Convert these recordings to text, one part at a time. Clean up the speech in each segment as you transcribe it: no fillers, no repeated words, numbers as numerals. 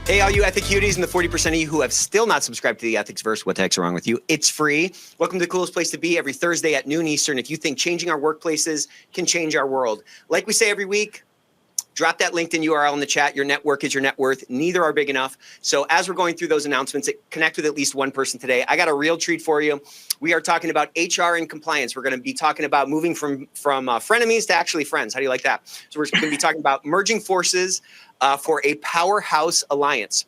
Hey, all you Ethic cuties and the 40% of you who have still not subscribed to the Ethicsverse, what the heck's wrong with you? It's free. Welcome to the coolest place to be every Thursday at noon Eastern. If you think changing our workplaces can change our world. Like we say every week, drop that LinkedIn URL in the chat. Your network is your net worth. Neither are big enough. So as we're going through those announcements, connect with at least one person today. I got a real treat for you. We are talking about HR and compliance. We're going to be talking about moving from frenemies to actually friends. How do you like that? So we're going to be talking about merging forces for a Powerhouse alliance.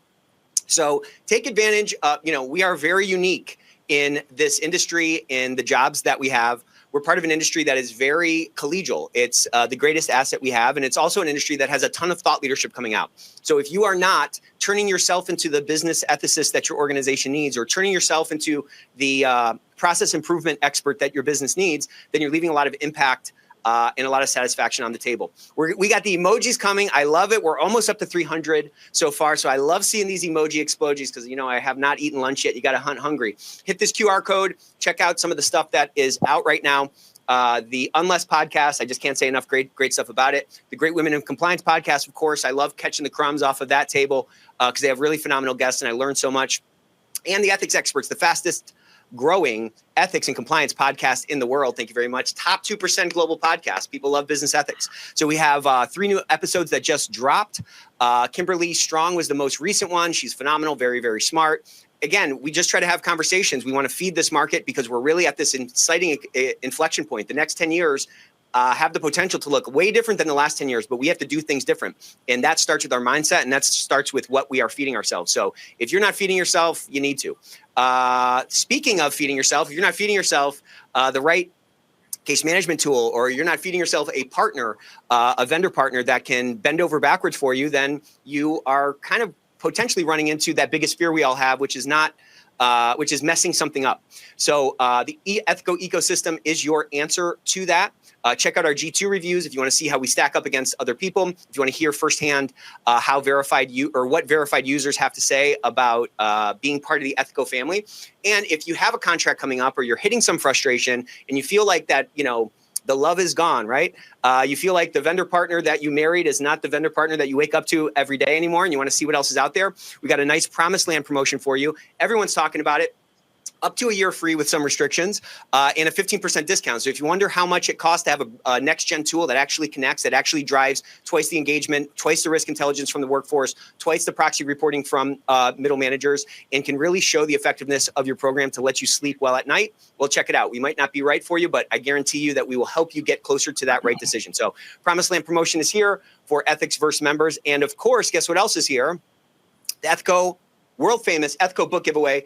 So take advantage of, we are very unique in this industry, in the jobs that we have. We're part of an industry that is very collegial. It's the greatest asset we have. And it's also an industry that has a ton of thought leadership coming out. So if you are not turning yourself into the business ethicist that your organization needs, or turning yourself into the process improvement expert that your business needs, then you're leaving a lot of impact and a lot of satisfaction on the table. We got the emojis coming. I love it. We're almost up to 300 so far. So I love seeing these emoji explodies because, I have not eaten lunch yet. You got to hunt hungry. Hit this QR code. Check out some of the stuff that is out right now. The Unless podcast, I just can't say enough great stuff about it. The Great Women in Compliance podcast, of course. I love catching the crumbs off of that table because they have really phenomenal guests and I learned so much. And the Ethics Experts, the fastest growing ethics and compliance podcast in the world. Thank you very much. Top 2% global podcast. People love business ethics. So we have 3 new episodes that just dropped. Kimberly Strong was the most recent one. She's phenomenal, very, very smart. Again, we just try to have conversations. We want to feed this market because we're really at this exciting inflection point. The next 10 years have the potential to look way different than the last 10 years, but we have to do things different. And that starts with our mindset, and that starts with what we are feeding ourselves. So if you're not feeding yourself, you need to. Speaking of feeding yourself, if you're not feeding yourself the right case management tool, or you're not feeding yourself a partner, a vendor partner that can bend over backwards for you, then you are kind of potentially running into that biggest fear we all have, which is messing something up. So the Ethico ecosystem is your answer to that. Check out our G2 reviews if you want to see how we stack up against other people. If you want to hear firsthand how what verified users have to say about being part of the Ethico family. And if you have a contract coming up or you're hitting some frustration and you feel like that, the love is gone, right? You feel like the vendor partner that you married is not the vendor partner that you wake up to every day anymore, and you want to see what else is out there. We got a nice promised land promotion for you. Everyone's talking about it. Up to a year free with some restrictions and a 15% discount. So if you wonder how much it costs to have a next-gen tool that actually connects, that actually drives twice the engagement, twice the risk intelligence from the workforce, twice the proxy reporting from middle managers, and can really show the effectiveness of your program to let you sleep well at night, well, check it out. We might not be right for you, but I guarantee you that we will help you get closer to that right decision. So Promised Land promotion is here for Ethicsverse members. And of course, guess what else is here? The Ethico, world famous Ethico book giveaway.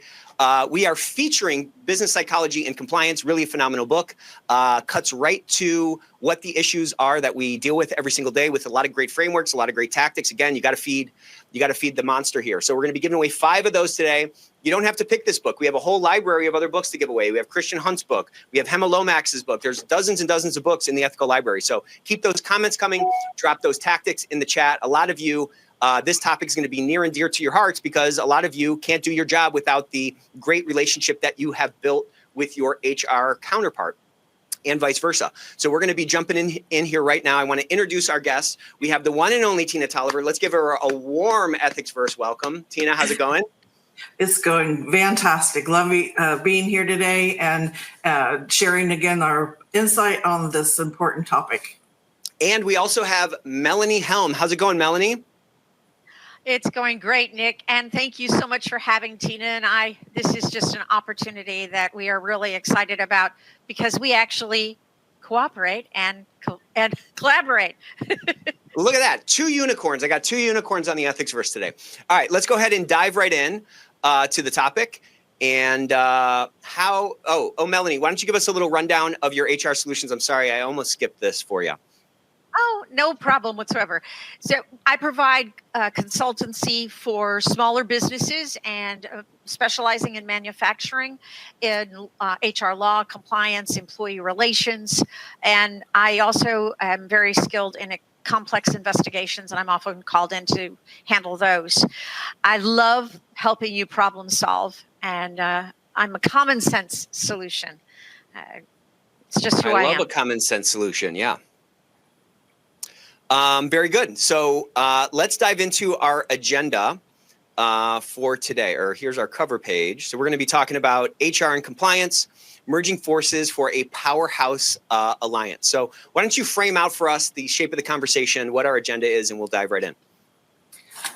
We are featuring Business Psychology and Compliance, really a phenomenal book. Cuts right to what the issues are that we deal with every single day with a lot of great frameworks, a lot of great tactics. Again, you got to feed the monster here. So we're going to be giving away 5 of those today. You don't have to pick this book. We have a whole library of other books to give away. We have Christian Hunt's book. We have Hema Lomax's book. There's dozens and dozens of books in the Ethical Library. So keep those comments coming. Drop those tactics in the chat. A lot of you, this topic is going to be near and dear to your hearts because a lot of you can't do your job without the great relationship that you have built with your HR counterpart and vice versa. So we're going to be jumping in here right now. I want to introduce our guests. We have the one and only Tina Tolliver. Let's give her a warm Ethicsverse welcome. Tina, how's it going? It's going fantastic. Love being here today and sharing again our insight on this important topic. And we also have Melanie Helm. How's it going, Melanie? It's going great, Nick, and thank you so much for having Tina and I. This is just an opportunity that we are really excited about because we actually cooperate and collaborate. Look at that, 2 unicorns. I got 2 unicorns on the Ethicsverse today. All right, let's go ahead and dive right in to the topic. And Melanie, why don't you give us a little rundown of your HR solutions? I'm sorry, I almost skipped this for you. Oh, no problem whatsoever. So I provide consultancy for smaller businesses and specializing in manufacturing, in HR law, compliance, employee relations. And I also am very skilled in complex investigations, and I'm often called in to handle those. I love helping you problem solve, and I'm a common sense solution. It's just who I am. I love a common sense solution, yeah. Very good. So let's dive into our agenda. for today, or here's our cover page. So we're going to be talking about HR and compliance, merging forces for a powerhouse alliance. So why don't you frame out for us the shape of the conversation, what our agenda is, and we'll dive right in.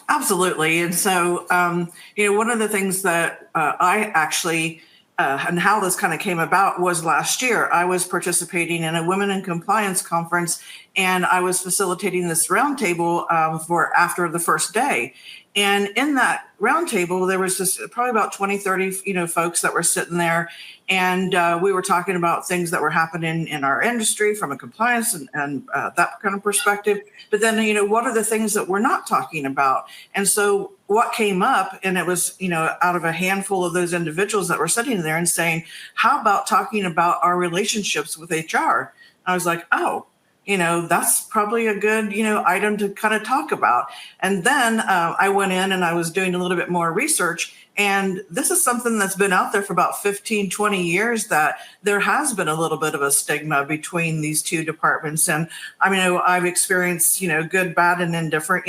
Absolutely. And so, one of the things that I actually, and how this kind of came about was last year. I was participating in a Women in Compliance conference, and I was facilitating this roundtable for after the first day. And in that roundtable, there was just probably about 20, 30, folks that were sitting there. And we were talking about things that were happening in our industry from a compliance and that kind of perspective. But then, what are the things that we're not talking about? And so what came up, and it was, out of a handful of those individuals that were sitting there and saying, how about talking about our relationships with HR? I was like, oh, that's probably a good, item to kind of talk about. And then I went in and I was doing a little bit more research. And this is something that's been out there for about 15, 20 years, that there has been a little bit of a stigma between these two departments. And I mean, I've experienced, good, bad, and indifferent,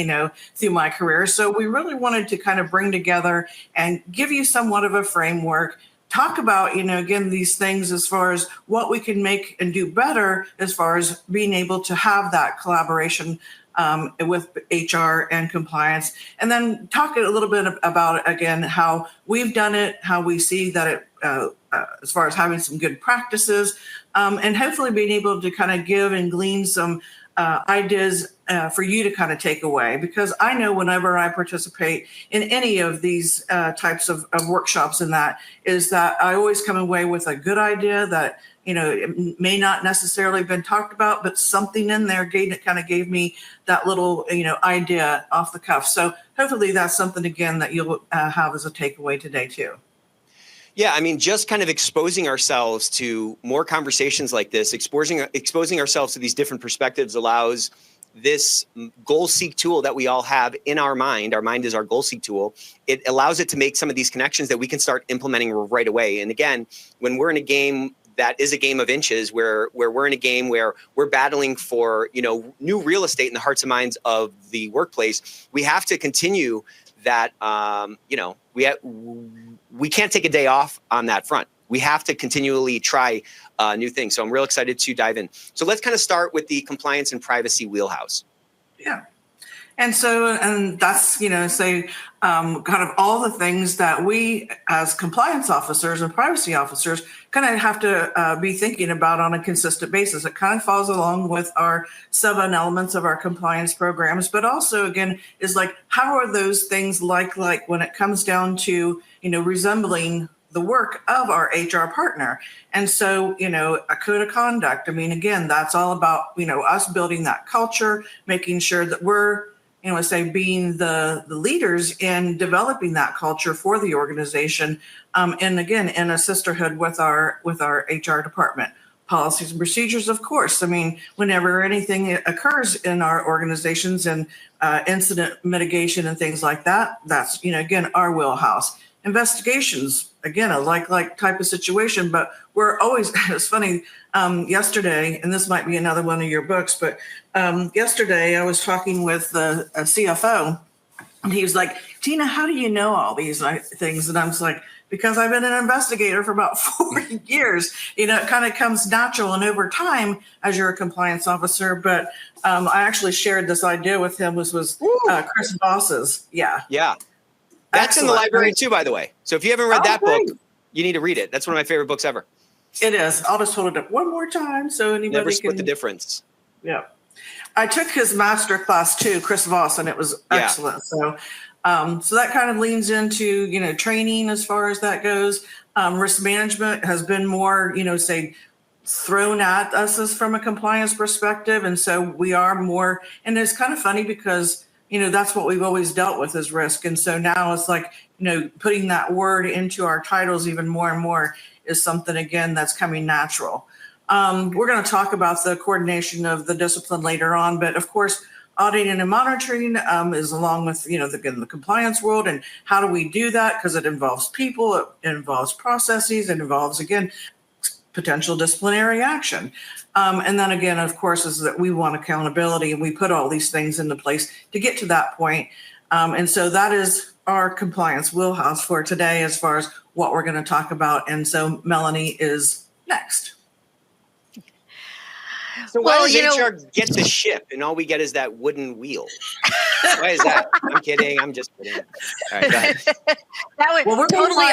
through my career. So we really wanted to kind of bring together and give you somewhat of a framework, talk about, again, these things as far as what we can make and do better as far as being able to have that collaboration with HR and compliance, and then talk a little bit about, again, how we've done it, how we see that it, as far as having some good practices, and hopefully being able to kind of give and glean some ideas for you to kind of take away. Because I know whenever I participate in any of these types of workshops, and that is that I always come away with a good idea that, it may not necessarily been talked about, but something in there kind of gave me that little, idea off the cuff. So hopefully that's something, again, that you'll have as a takeaway today too. Yeah, I mean, just kind of exposing ourselves to more conversations like this, exposing ourselves to these different perspectives allows this goal seek tool that we all have in our mind. Our mind is our goal seek tool. It allows it to make some of these connections that we can start implementing right away. And again, when we're in a game that is a game of inches, where we're in a game where we're battling for, new real estate in the hearts and minds of the workplace, we have to continue that, we can't take a day off on that front. We have to continually try new things. So I'm real excited to dive in. So let's kind of start with the compliance and privacy wheelhouse. Yeah. And so, and that's, kind of all the things that we as compliance officers and privacy officers kind of have to be thinking about on a consistent basis. It kind of falls along with our 7 elements of our compliance programs, but also, again, is like, how are those things like when it comes down to, resembling the work of our HR partner? And so, a code of conduct, I mean, again, that's all about, us building that culture, making sure that we're, being the leaders in developing that culture for the organization. And again, in a sisterhood with our HR department. Policies and procedures, of course. I mean, whenever anything occurs in our organizations and incident mitigation and things like that, that's, again, our wheelhouse. Investigations, again, a like type of situation, but we're always, it's funny, yesterday, and this might be another one of your books, but yesterday I was talking with a CFO, and he was like, Tina, how do you know all these things? And I was like, because I've been an investigator for about 40 years. It kind of comes natural and over time as you're a compliance officer. But I actually shared this idea with him, was Chris Voss's. Yeah. Yeah. That's excellent. In the library too, by the way. So if you haven't read that book, you need to read it. That's one of my favorite books ever. It is. I'll just hold it up one more time so anybody Never split the difference. Yeah. I took his master class too, Chris Voss, and it was excellent. So that kind of leans into, training as far as that goes. Risk management has been more, thrown at us as from a compliance perspective. And so we are more, and it's kind of funny because, that's what we've always dealt with is risk. And so now it's like, putting that word into our titles even more and more is something, again, that's coming natural. We're going to talk about the coordination of the discipline later on, but of course, auditing and monitoring is along with, the compliance world. And how do we do that? Because it involves people, it involves processes, it involves, again, potential disciplinary action. And then again, of course, is that we want accountability, and we put all these things into place to get to that point. And so that is our compliance wheelhouse for today as far as what we're going to talk about. And so Melanie is next. So why Well, does HR get the ship and all we get is that wooden wheel? Why is that? I'm kidding. I'm just kidding. All right, go ahead. That was Well, totally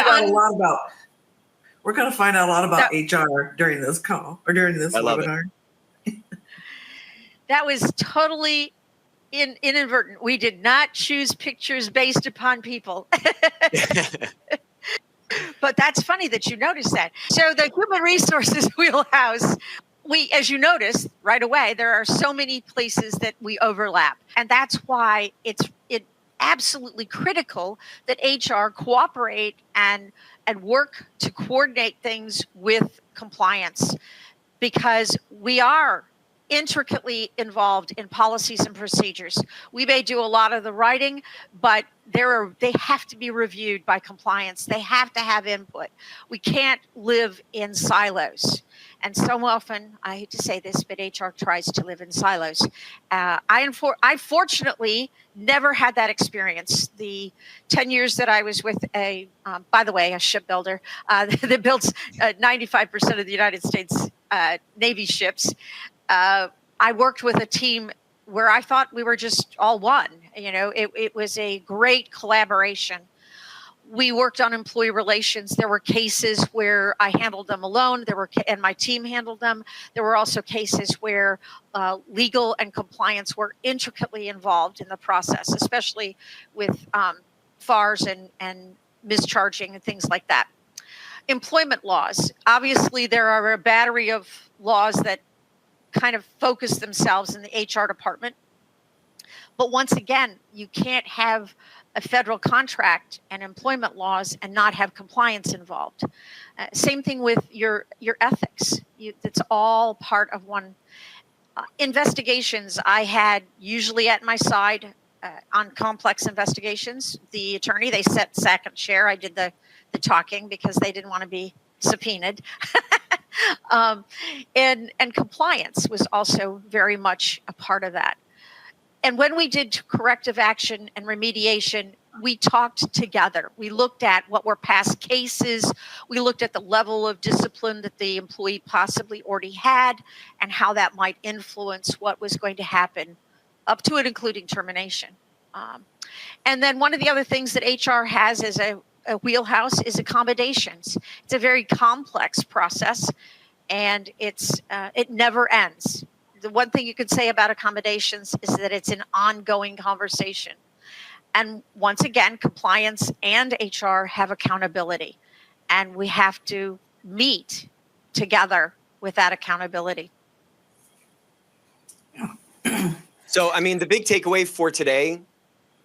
we're going to find out a lot about HR during this call or during this webinar. That was totally inadvertent. We did not choose pictures based upon people. But that's funny that you noticed that. So the human resources wheelhouse, as you notice right away, there are so many places that we overlap. And that's why it's absolutely critical that HR cooperate and work to coordinate things with compliance, because we are intricately involved in policies and procedures. We may do a lot of the writing, but they have to be reviewed by compliance. They have to have input. We can't live in silos. And so often, I hate to say this, but HR tries to live in silos. I fortunately never had that experience. The 10 years that I was with by the way, a shipbuilder that builds 95% of the United States Navy ships, I worked with a team where I thought we were just all one. It was a great collaboration. We worked on employee relations. There were cases where I handled them alone. And my team handled them. There were also cases where legal and compliance were intricately involved in the process, especially with FARs and mischarging and things like that. Employment laws. Obviously, there are a battery of laws that kind of focus themselves in the HR department. But once again, you can't have a federal contract and employment laws and not have compliance involved. Same thing with your ethics. It's all part of one. Investigations, I had usually at my side on complex investigations. The attorney, they sat second chair. I did the talking because they didn't want to be subpoenaed. And compliance was also very much a part of that. And when we did corrective action and remediation, we talked together. We looked at what were past cases. We looked at the level of discipline that the employee possibly already had and how that might influence what was going to happen up to and including termination. And then one of the other things that HR has as a wheelhouse is accommodations. It's a very complex process, and it never ends. The one thing you could say about accommodations is that it's an ongoing conversation. And once again, compliance and HR have accountability, and we have to meet together with that accountability. So, I mean, the big takeaway for today,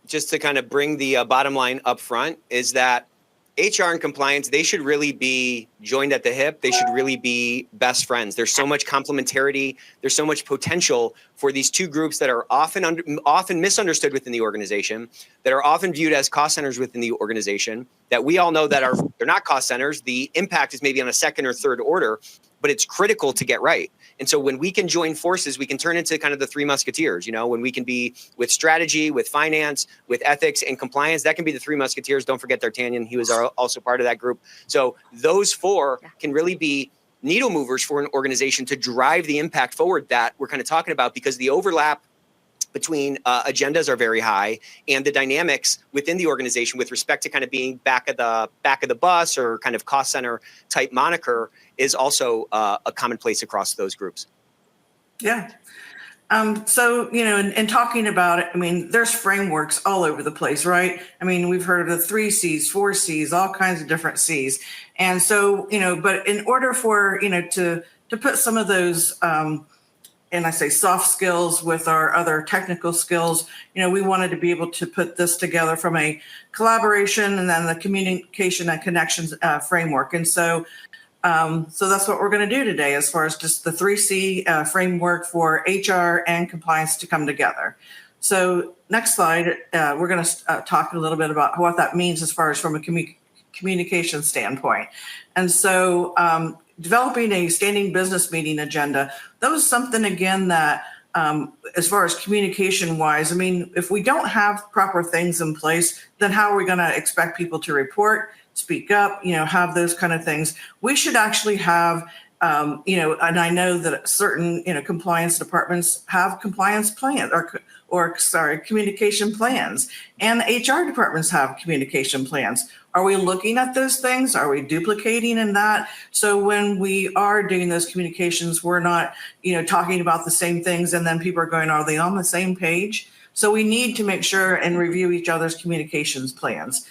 just to kind of bring the bottom line up front, is that HR and compliance, they should really be joined at the hip. They should really be best friends. There's so much complementarity. There's so much potential for these two groups that are often misunderstood within the organization, that are often viewed as cost centers within the organization, that we all know that they're not cost centers. The impact is maybe on a second or third order, but it's critical to get right. And so when we can join forces, we can turn into kind of the three musketeers, when we can be with strategy, with finance, with ethics and compliance. That can be the three musketeers. Don't forget D'Artagnan. He was also part of that group. So those four can really be needle movers for an organization to drive the impact forward that we're kind of talking about, because the overlap between agendas are very high, and the dynamics within the organization with respect to kind of being back of the bus or kind of cost center type moniker is also a commonplace across those groups. Yeah. So, in talking about it, I mean, there's frameworks all over the place, right? I mean, we've heard of the 3 C's, 4 C's, all kinds of different C's. And so, but in order for, to put some of those, and I say soft skills with our other technical skills, we wanted to be able to put this together from a collaboration and then the communication and connections framework. And so that's what we're going to do today, as far as just the 3C framework for HR and compliance to come together. So next slide, we're going to talk a little bit about what that means as far as from a communication standpoint. And so developing a standing business meeting agenda, that was something, again, that as far as communication wise, I mean, if we don't have proper things in place, then how are we going to expect people to report, speak up, have those kind of things? We should actually have, and I know that certain, compliance departments have compliance plans communication plans, and HR departments have communication plans. Are we looking at those things? Are we duplicating in that? So when we are doing those communications, we're not, talking about the same things, and then people are going, are they on the same page? So we need to make sure and review each other's communications plans.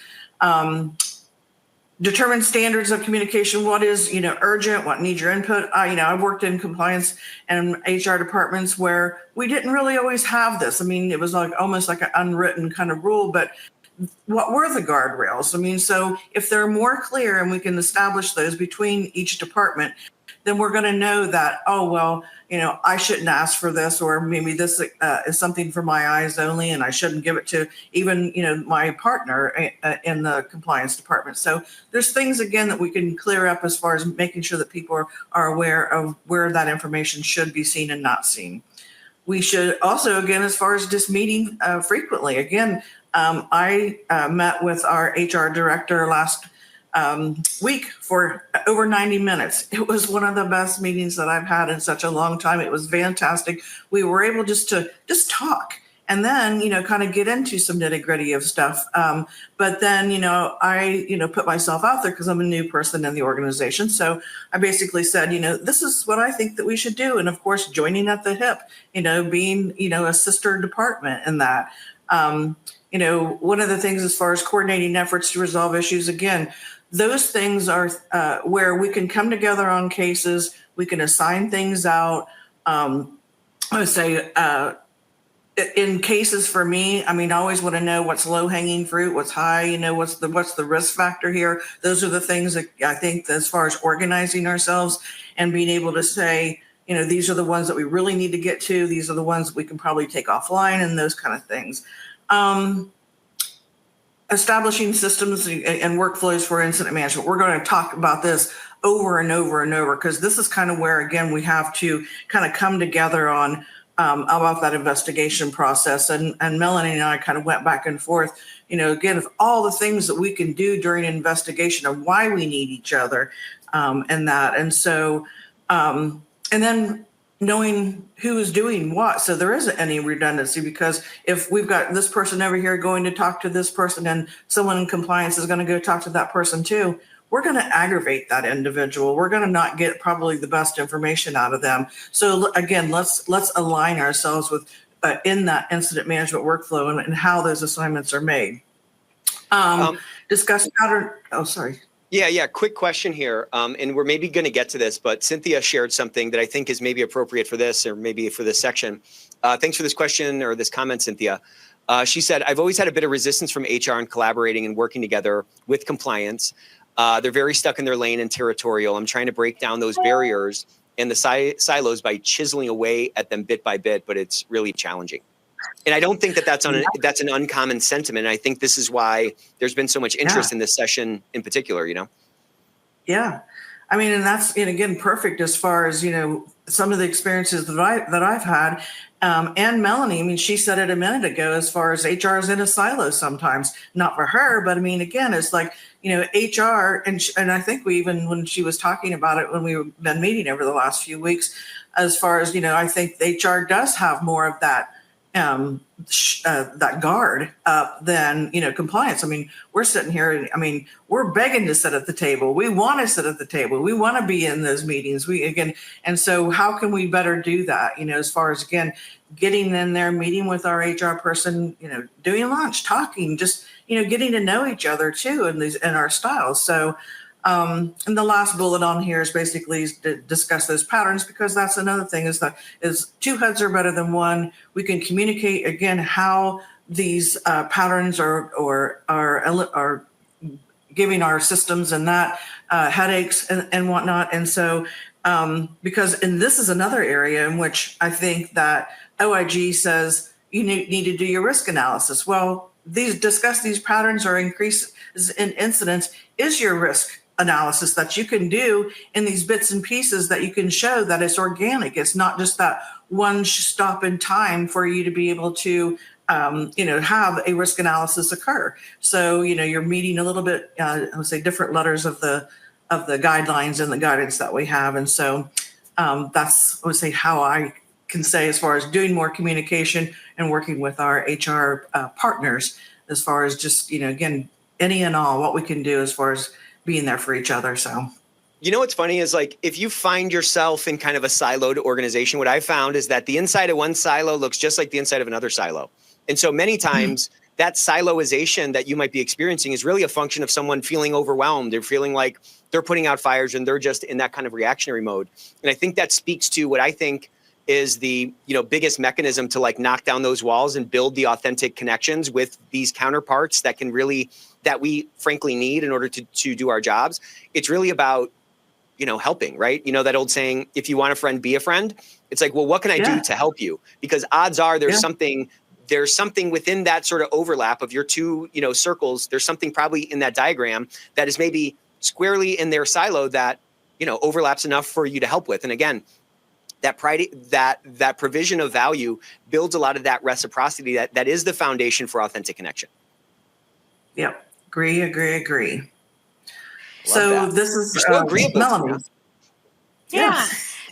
Determine standards of communication. What is, urgent, what needs your input. I've worked in compliance and HR departments where we didn't really always have this. I mean, it was like almost like an unwritten kind of rule, but what were the guardrails? I mean, so if they're more clear and we can establish those between each department, then we're going to know that, oh, well, I shouldn't ask for this, or maybe this is something for my eyes only, and I shouldn't give it to even, my partner in the compliance department. So there's things, again, that we can clear up as far as making sure that people are aware of where that information should be seen and not seen. We should also, again, as far as just meeting frequently, again, I met with our HR director last week for over 90 minutes. It was one of the best meetings that I've had in such a long time. It was fantastic. We were able just to talk and then, kind of get into some nitty gritty of stuff. But then, I, put myself out there because I'm a new person in the organization. So I basically said, this is what I think that we should do. And of course, joining at the hip, being, a sister department in that. One of the things as far as coordinating efforts to resolve issues, again, those things are where we can come together on cases. We can assign things out. I would say in cases for me, I always want to know what's low hanging fruit, what's high, what's the risk factor here. Those are the things that I think as far as organizing ourselves and being able to say, these are the ones that we really need to get to. These are the ones that we can probably take offline and those kind of things. Establishing systems and workflows for incident management. We're going to talk about this over and over and over because this is kind of where, again, we have to kind of come together on about that investigation process. And Melanie and I kind of went back and forth, again, of all the things that we can do during an investigation and why we need each other and that. And so, and then knowing who is doing what. So there isn't any redundancy because if we've got this person over here going to talk to this person and someone in compliance is going to go talk to that person too, we're going to aggravate that individual. We're going to not get probably the best information out of them. So again, let's align ourselves with in that incident management workflow and how those assignments are made. Discuss pattern. Oh, sorry. Yeah. Quick question here. And we're maybe going to get to this, but Cynthia shared something that I think is maybe appropriate for this or maybe for this section. Thanks for this question or this comment, Cynthia. She said, I've always had a bit of resistance from HR in collaborating and working together with compliance. They're very stuck in their lane and territorial. I'm trying to break down those barriers and the silos by chiseling away at them bit by bit, but it's really challenging. And I don't think that that's an uncommon sentiment. I think this is why there's been so much interest in this session in particular, Yeah. And that's, again, perfect as far as, some of the experiences that I've had. And Melanie, she said it a minute ago, as far as HR is in a silo sometimes, not for her, but again, it's like, HR, and I think we even, when she was talking about it, when we've been meeting over the last few weeks, as far as, I think HR does have more of that, that guard up than, compliance. We're sitting here and we're begging to sit at the table. We want to sit at the table. We want to be in those meetings. And so how can we better do that? As far as, again, getting in there, meeting with our HR person, doing lunch, talking, just, getting to know each other too, in our styles. So, and the last bullet on here is basically to discuss those patterns, because that's another thing is two heads are better than one. We can communicate, again, how these patterns are giving our systems and that headaches and whatnot. And so, and this is another area in which I think that OIG says you need to do your risk analysis. Well, discuss these patterns or increase in incidents is your risk analysis that you can do in these bits and pieces that you can show that it's organic. It's not just that one stop in time for you to be able to have a risk analysis occur. So, you're meeting a little bit, I would say, different letters of the guidelines and the guidance that we have. And so that's, I would say, how I can say as far as doing more communication and working with our HR partners, as far as just, again, any and all what we can do as far as being there for each other. So. What's funny is, like, if you find yourself in kind of a siloed organization, what I found is that the inside of one silo looks just like the inside of another silo. And so many times that siloization that you might be experiencing is really a function of someone feeling overwhelmed. They're feeling like they're putting out fires and they're just in that kind of reactionary mode. And I think that speaks to what I think is the biggest mechanism to, like, knock down those walls and build the authentic connections with these counterparts that we frankly need in order to do our jobs. It's really about helping, right? That old saying, if you want a friend, be a friend. It's like, well, what can I do to help you? Because odds are there's something within that sort of overlap of your two, circles. There's something probably in that diagram that is maybe squarely in their silo that, overlaps enough for you to help with. And again, that pride, that provision of value builds a lot of that reciprocity that is the foundation for authentic connection. Yep. Agree. Love so that. this is so agreeable. Melanie. Yeah.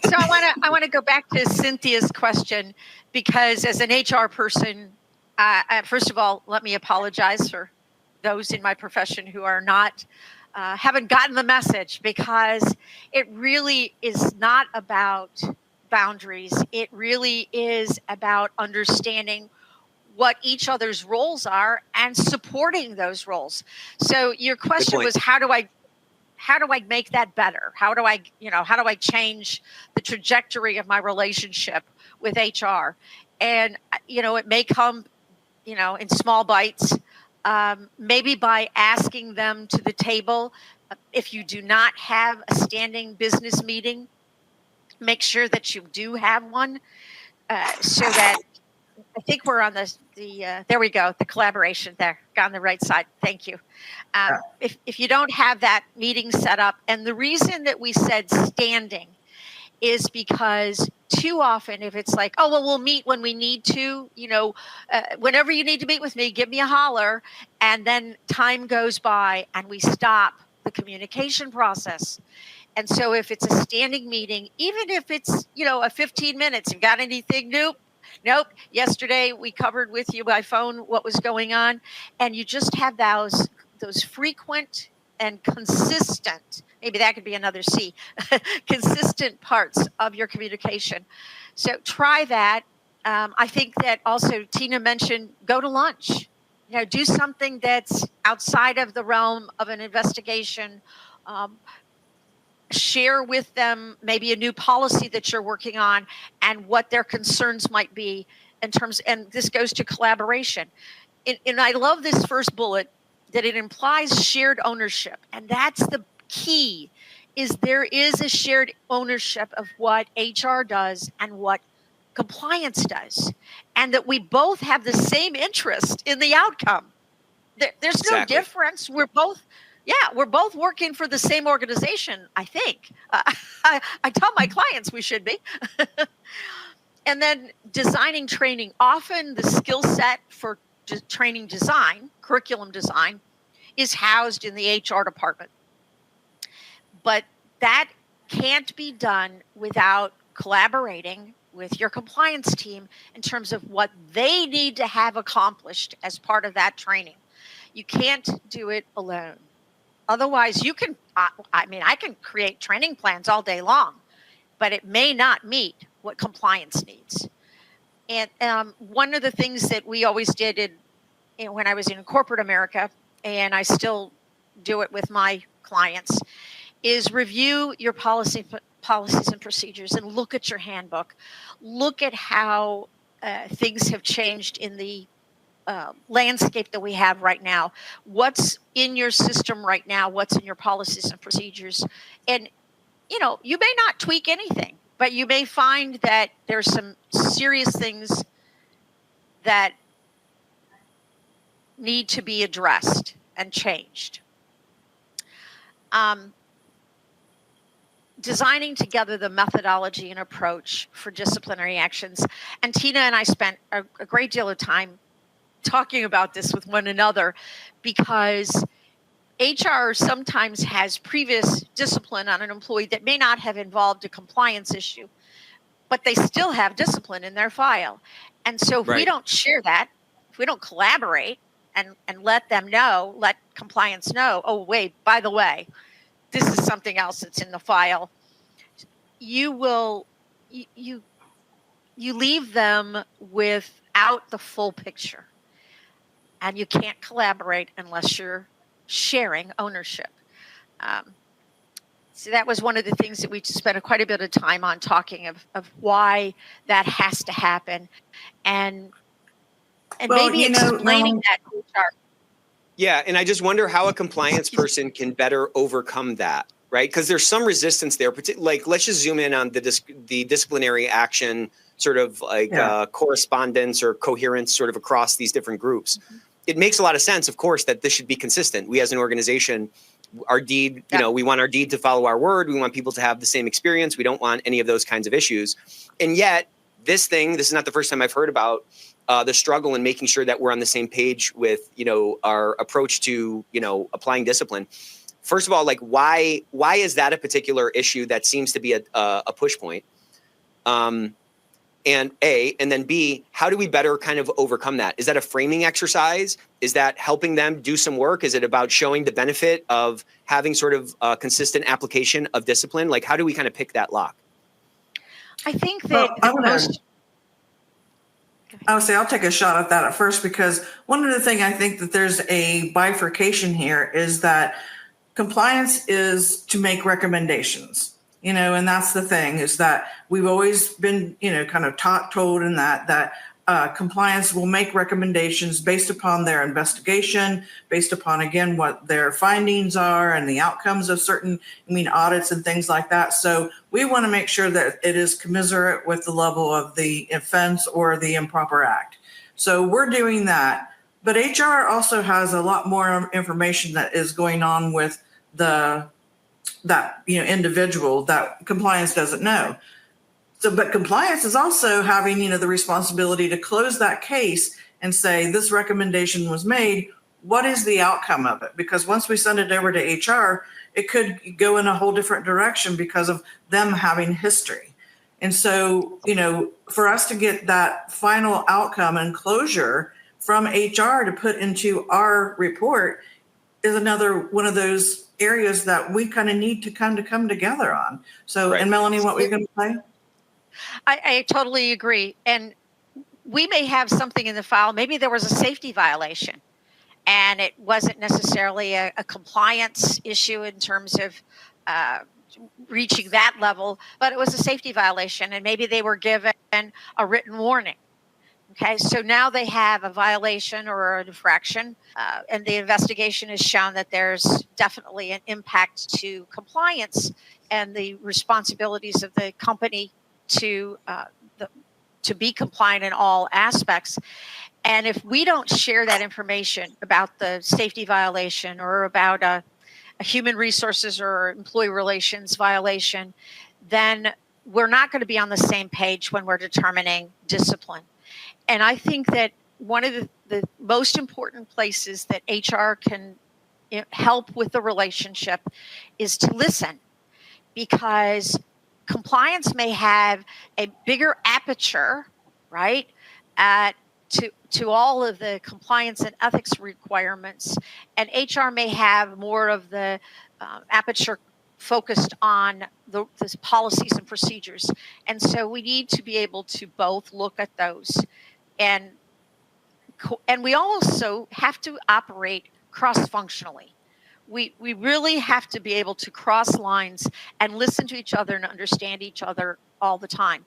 So I want to go back to Cynthia's question, because as an HR person, first of all, let me apologize for those in my profession who are not haven't gotten the message, because it really is not about boundaries. It really is about understanding what each other's roles are and supporting those roles. So your question was, how do I make that better? How do I change the trajectory of my relationship with HR? And, it may come, in small bites, maybe by asking them to the table. If you do not have a standing business meeting, make sure that you do have one, so that I think we're on there we go, the collaboration there, got on the right side. Thank you. If you don't have that meeting set up, and the reason that we said standing is because too often, if it's like, oh, well, we'll meet when we need to, whenever you need to meet with me, give me a holler. And then time goes by and we stop the communication process. And so if it's a standing meeting, even if it's, a 15 minutes, you got anything new? Nope. Yesterday we covered with you by phone what was going on, and you just have those frequent and consistent, maybe that could be another C, consistent parts of your communication. So try that. I think that also Tina mentioned, go to lunch, do something that's outside of the realm of an investigation. Share with them maybe a new policy that you're working on and what their concerns might be in terms, and this goes to collaboration. And I love this first bullet, that it implies shared ownership. And that's the key, is there is a shared ownership of what HR does and what compliance does. And that we both have the same interest in the outcome. There's no difference. We're both working for the same organization, I think. I tell my clients we should be. And then designing training. Often the skill set for training design, curriculum design, is housed in the HR department. But that can't be done without collaborating with your compliance team in terms of what they need to have accomplished as part of that training. You can't do it alone. Otherwise, you can, I can create training plans all day long, but it may not meet what compliance needs. And one of the things that we always did when I was in corporate America, and I still do it with my clients, is review your policies and procedures and look at your handbook. Look at how things have changed in the landscape that we have right now. What's in your system right now? What's in your policies and procedures? And, you may not tweak anything, but you may find that there's some serious things that need to be addressed and changed. designing together the methodology and approach for disciplinary actions. And Tina and I spent a great deal of time talking about this with one another, because HR sometimes has previous discipline on an employee that may not have involved a compliance issue, but they still have discipline in their file. And so if we don't share that, if we don't collaborate and let them know, let compliance know, oh, wait, by the way, this is something else that's in the file, you leave them without the full picture. And you can't collaborate unless you're sharing ownership. So that was one of the things that we spent quite a bit of time on, talking of why that has to happen, and maybe explaining that to HR. Yeah, and I just wonder how a compliance person can better overcome that, right? Because there's some resistance there. Like, let's just zoom in on the disciplinary action, sort of like correspondence or coherence, sort of across these different groups. Mm-hmm. It makes a lot of sense, of course, that this should be consistent. We as an organization, our deed, we want our deed to follow our word. We want people to have the same experience. We don't want any of those kinds of issues. And yet, this is not the first time I've heard about the struggle in making sure that we're on the same page with, our approach to, applying discipline. First of all, like, why is that a particular issue that seems to be a push point? And then B, how do we better kind of overcome that? Is that a framing exercise? Is that helping them do some work? Is it about showing the benefit of having sort of a consistent application of discipline? Like, how do we kind of pick that lock? I think that I'll take a shot at that at first, because one of the things I think that there's a bifurcation here is that compliance is to make recommendations. And that's the thing, is that we've always been, kind of told in that compliance will make recommendations based upon their investigation, based upon, again, what their findings are and the outcomes of certain, audits and things like that. So we want to make sure that it is commensurate with the level of the offense or the improper act. So we're doing that. But HR also has a lot more information that is going on with that individual that compliance doesn't know. So, but compliance is also having, the responsibility to close that case and say, this recommendation was made. What is the outcome of it? Because once we send it over to HR, it could go in a whole different direction because of them having history. And so, for us to get that final outcome and closure from HR to put into our report is another one of those areas that we kind of need to come together on. So, And Melanie, what were you going to say? I totally agree. And we may have something in the file. Maybe there was a safety violation and it wasn't necessarily a compliance issue in terms of reaching that level, but it was a safety violation, and maybe they were given a written warning. Okay, so now they have a violation or an infraction, and the investigation has shown that there's definitely an impact to compliance and the responsibilities of the company to be compliant in all aspects. And if we don't share that information about the safety violation or about a human resources or employee relations violation, then we're not going to be on the same page when we're determining discipline. And I think that one of the most important places that HR can help with the relationship is to listen, because compliance may have a bigger aperture, right, to all of the compliance and ethics requirements, and HR may have more of the aperture focused on the policies and procedures. And so we need to be able to both look at those. And we also have to operate cross-functionally. We really have to be able to cross lines and listen to each other and understand each other all the time.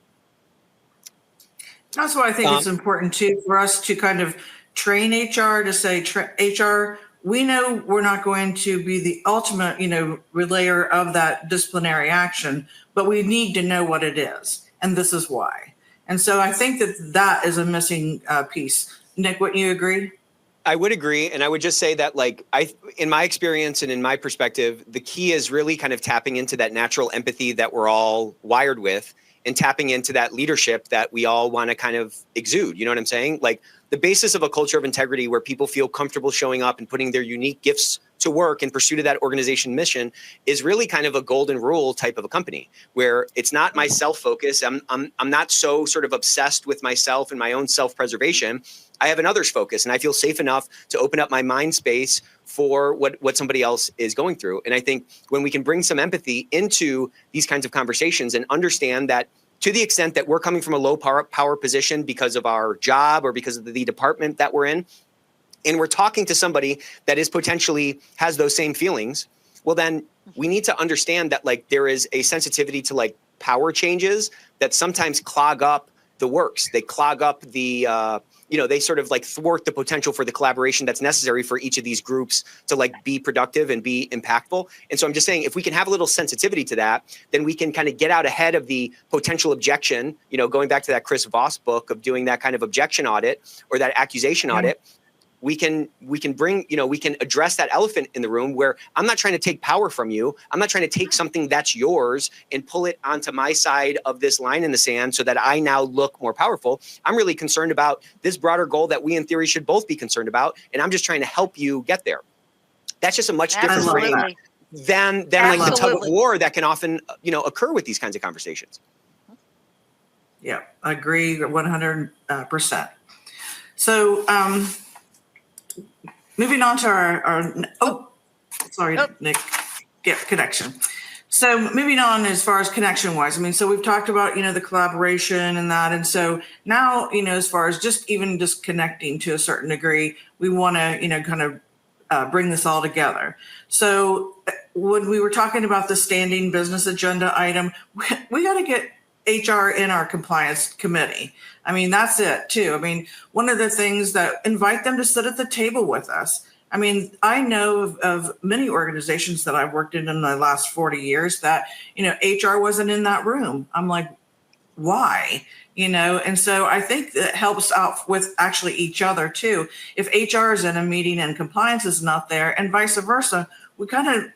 That's why I think it's important too for us to kind of train HR to say, HR, we know we're not going to be the ultimate, relayer of that disciplinary action, but we need to know what it is, and this is why. And so I think that is a missing piece. Nick, wouldn't you agree? I would agree. And I would just say that, like, in my experience and in my perspective, the key is really kind of tapping into that natural empathy that we're all wired with and tapping into that leadership that we all want to kind of exude. You know what I'm saying? Like, the basis of a culture of integrity where people feel comfortable showing up and putting their unique gifts to work in pursuit of that organization mission is really kind of a golden rule type of a company where it's not my self-focus. I'm not so sort of obsessed with myself and my own self-preservation. I have an others focus, and I feel safe enough to open up my mind space for what somebody else is going through. And I think when we can bring some empathy into these kinds of conversations and understand that, to the extent that we're coming from a low power position because of our job or because of the department that we're in, and we're talking to somebody that is potentially has those same feelings, well, then we need to understand that, like, there is a sensitivity to, like, power changes that sometimes clog up the works. They clog up the, they sort of like thwart the potential for the collaboration that's necessary for each of these groups to, like, be productive and be impactful. And so I'm just saying, if we can have a little sensitivity to that, then we can kind of get out ahead of the potential objection, going back to that Chris Voss book of doing that kind of objection audit or that accusation audit. We can bring, we can address that elephant in the room where I'm not trying to take power from you. I'm not trying to take something that's yours and pull it onto my side of this line in the sand so that I now look more powerful. I'm really concerned about this broader goal that we in theory should both be concerned about. And I'm just trying to help you get there. That's just a much different frame than like the tug of war that can often, occur with these kinds of conversations. Yeah, I agree 100%. So, moving on to Nick, connection. So moving on as far as connection wise, so we've talked about, the collaboration and that. And so now, as far as just connecting to a certain degree, we want to, kind of bring this all together. So when we were talking about the standing business agenda item, we got to get HR in our compliance committee. That's it too. One of the things that invite them to sit at the table with us. I know of many organizations that I've worked in the last 40 years that, HR wasn't in that room. I'm like, why? And so I think that helps out with actually each other too. If HR is in a meeting and compliance is not there and vice versa, we kind of,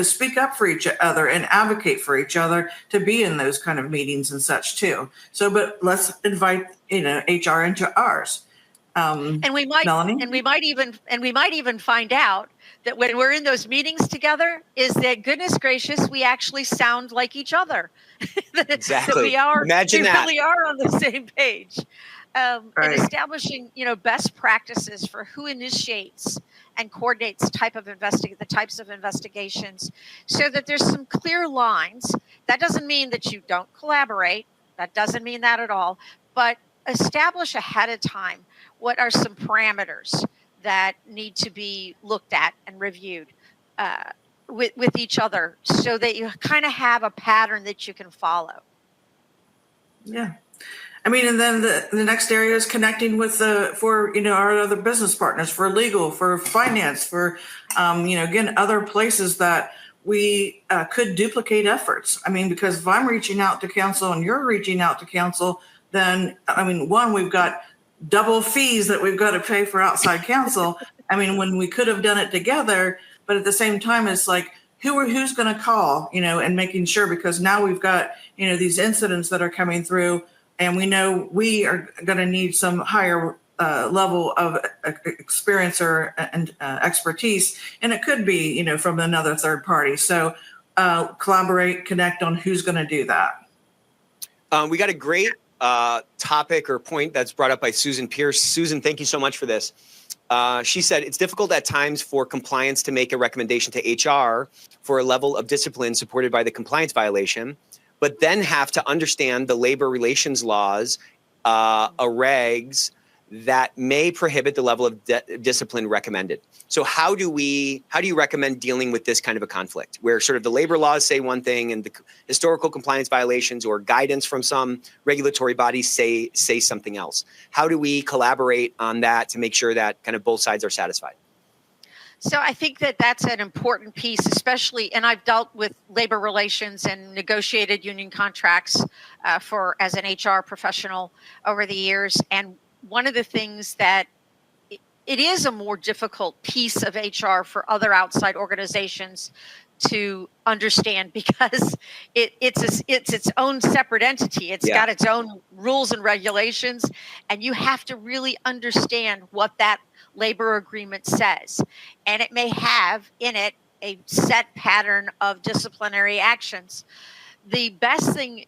speak up for each other and advocate for each other to be in those kind of meetings and such too. So, but let's invite, HR into ours. And we might, Melanie? and we might even find out that when we're in those meetings together, is that, goodness gracious, we actually sound like each other. Exactly. That we are. Imagine that. Really are on the same page. Right. And establishing, best practices for who initiates and coordinates the types of investigations, so that there's some clear lines. That doesn't mean that you don't collaborate. That doesn't mean that at all. But establish ahead of time what are some parameters that need to be looked at and reviewed with each other, so that you kind of have a pattern that you can follow. Yeah. And then the next area is connecting with our other business partners, for legal, for finance, for, again, other places that we could duplicate efforts. Because if I'm reaching out to counsel and you're reaching out to counsel, then, one, we've got double fees that we've got to pay for outside counsel. When we could have done it together, but at the same time, it's like, who's going to call, and making sure, because now we've got, these incidents that are coming through, and we know we are going to need some higher level of experience or expertise, and it could be, from another third party. So collaborate, connect on who's going to do that. We got a great topic or point that's brought up by Susan Pierce. Susan, thank you so much for this. She said, it's difficult at times for compliance to make a recommendation to HR for a level of discipline supported by the compliance violation, but then have to understand the labor relations laws, regs that may prohibit the level of discipline recommended. So how do you recommend dealing with this kind of a conflict where sort of the labor laws say one thing and the historical compliance violations or guidance from some regulatory bodies say something else? How do we collaborate on that to make sure that kind of both sides are satisfied? So I think that that's an important piece, especially, and I've dealt with labor relations and negotiated union contracts as an HR professional over the years. And one of the things that it is a more difficult piece of HR for other outside organizations to understand because it's its own separate entity. It's got its own rules and regulations, and you have to really understand what that labor agreement says. And it may have in it a set pattern of disciplinary actions. The best thing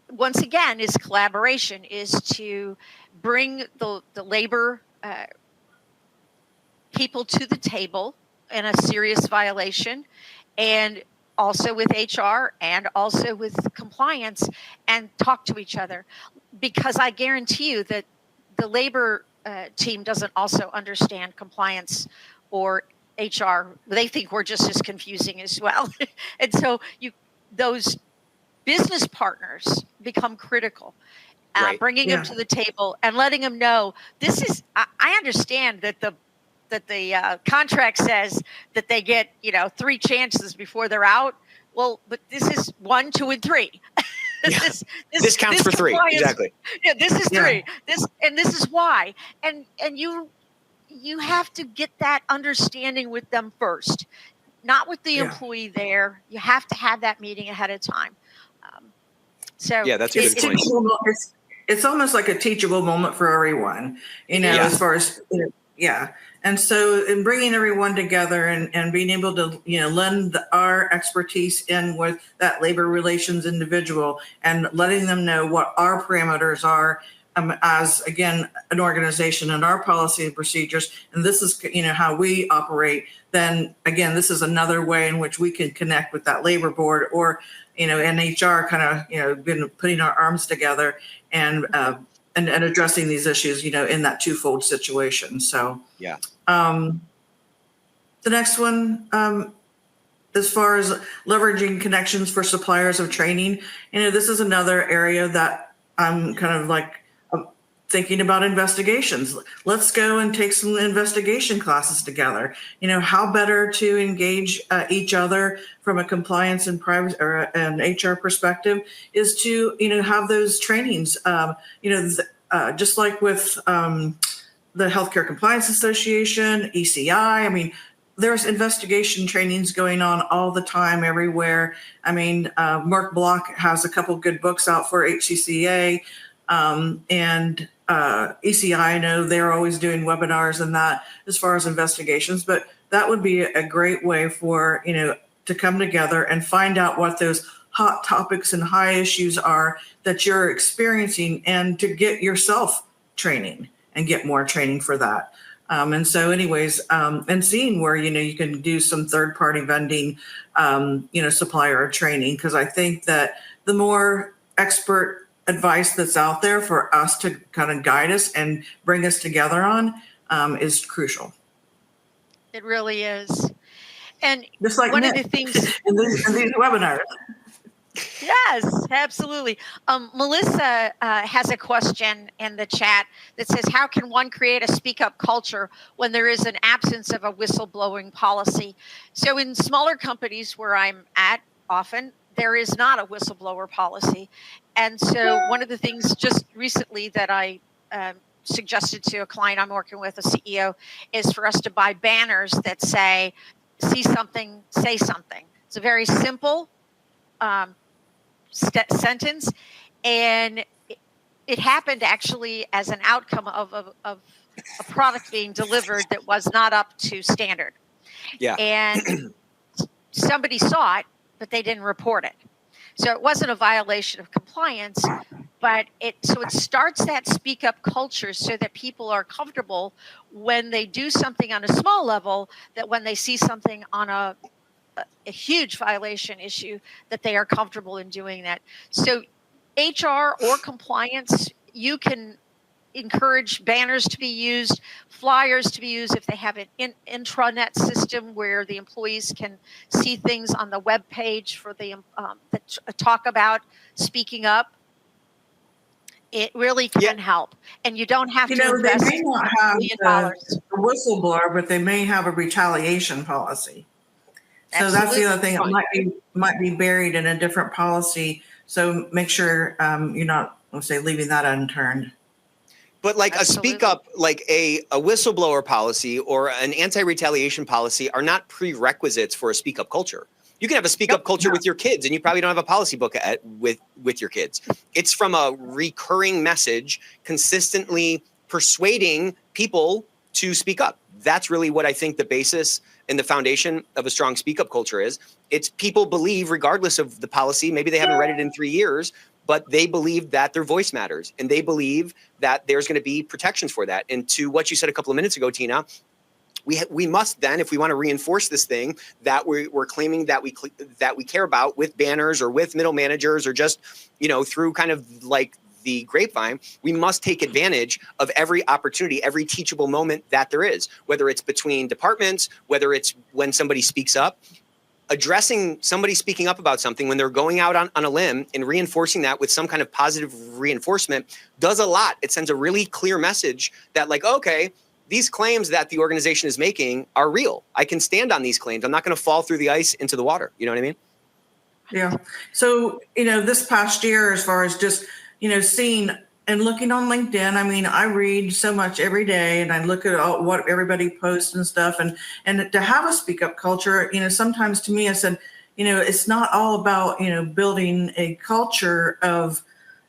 once again, is collaboration, is to bring the labor people to the table in a serious violation, and also with HR and also with compliance, and talk to each other. Because I guarantee you that the labor team doesn't also understand compliance or HR. They think we're just as confusing as well. And so those business partners become critical. Bringing them to the table and letting them know this is. I understand that the contract says that they get 3 chances before they're out. Well, but this is 1, 2, and 3. This counts for 3. Exactly. Yeah, this is 3. This is why. And you have to get that understanding with them first, not with the employee there. You have to have that meeting ahead of time. So that's a good point. It's almost like a teachable moment for everyone, as far as, And so in bringing everyone together and being able to, lend our expertise in with that labor relations individual and letting them know what our parameters are as, again, an organization and our policy and procedures. And this is, how we operate. Then again, this is another way in which we can connect with that labor board or, and HR kind of, been putting our arms together and addressing these issues, in that twofold situation. So, the next one, as far as leveraging connections for suppliers of training, this is another area that I'm kind of like thinking about investigations. Let's go and take some investigation classes together. How better to engage each other from a compliance and privacy or an HR perspective is to, have those trainings, just like with the Healthcare Compliance Association, ECI. There's investigation trainings going on all the time, everywhere. Mark Block has a couple good books out for HCCA, and ECI. I know they're always doing webinars and that as far as investigations, but that would be a great way for, to come together and find out what those hot topics and high issues are that you're experiencing, and to get yourself training and get more training for that. And so anyways, and seeing where, you can do some third-party vending, supplier training, because I think that the more expert advice that's out there for us to kind of guide us and bring us together on is crucial. It really is. And just like one of the things in these webinars. Yes, absolutely. Melissa has a question in the chat that says, how can one create a speak up culture when there is an absence of a whistleblowing policy? So in smaller companies where I'm at often, there is not a whistleblower policy. And so one of the things just recently that I suggested to a client I'm working with, a CEO, is for us to buy banners that say, see something, say something. It's a very simple sentence, and it happened actually as an outcome of a product being delivered that was not up to standard. And somebody saw it, but they didn't report it. So it wasn't a violation of compliance, but it starts that speak up culture so that people are comfortable when they do something on a small level, that when they see something on a huge violation issue, that they are comfortable in doing that. So HR or compliance, you can encourage banners to be used, flyers to be used if they have an intranet system where the employees can see things on the web page for the that talk about speaking up. It really can help, and you don't have to invest they may not have a whistleblower, but they may have a retaliation policy. So that's the other thing. It might be buried in a different policy. So make sure you're not, let's say, leaving that unturned. But like a Absolutely. speak up, like a whistleblower policy or an anti-retaliation policy are not prerequisites for a speak up culture. You can have a speak up culture with your kids, and you probably don't have a policy book with your kids. It's from a recurring message, consistently persuading people to speak up. That's really what I think the basis and the foundation of a strong speak up culture is. It's people believe, regardless of the policy, maybe they haven't read it in 3 years, but they believe that their voice matters, and they believe that there's going to be protections for that. And to what you said a couple of minutes ago, Tina, we must then, if we want to reinforce this thing that we're claiming that we care about with banners or with middle managers or just, through kind of like the grapevine, we must take advantage of every opportunity, every teachable moment that there is, whether it's between departments, whether it's when somebody speaks up. Addressing somebody speaking up about something when they're going out on a limb and reinforcing that with some kind of positive reinforcement does a lot. It sends a really clear message that, like, okay, these claims that the organization is making are real. I can stand on these claims. I'm not going to fall through the ice into the water. You know what I mean? Yeah. So, this past year, as far as just, seeing and looking on LinkedIn, I mean, I read so much every day and I look at what everybody posts and stuff. And to have a speak up culture, sometimes to me, I said, it's not all about, building a culture of,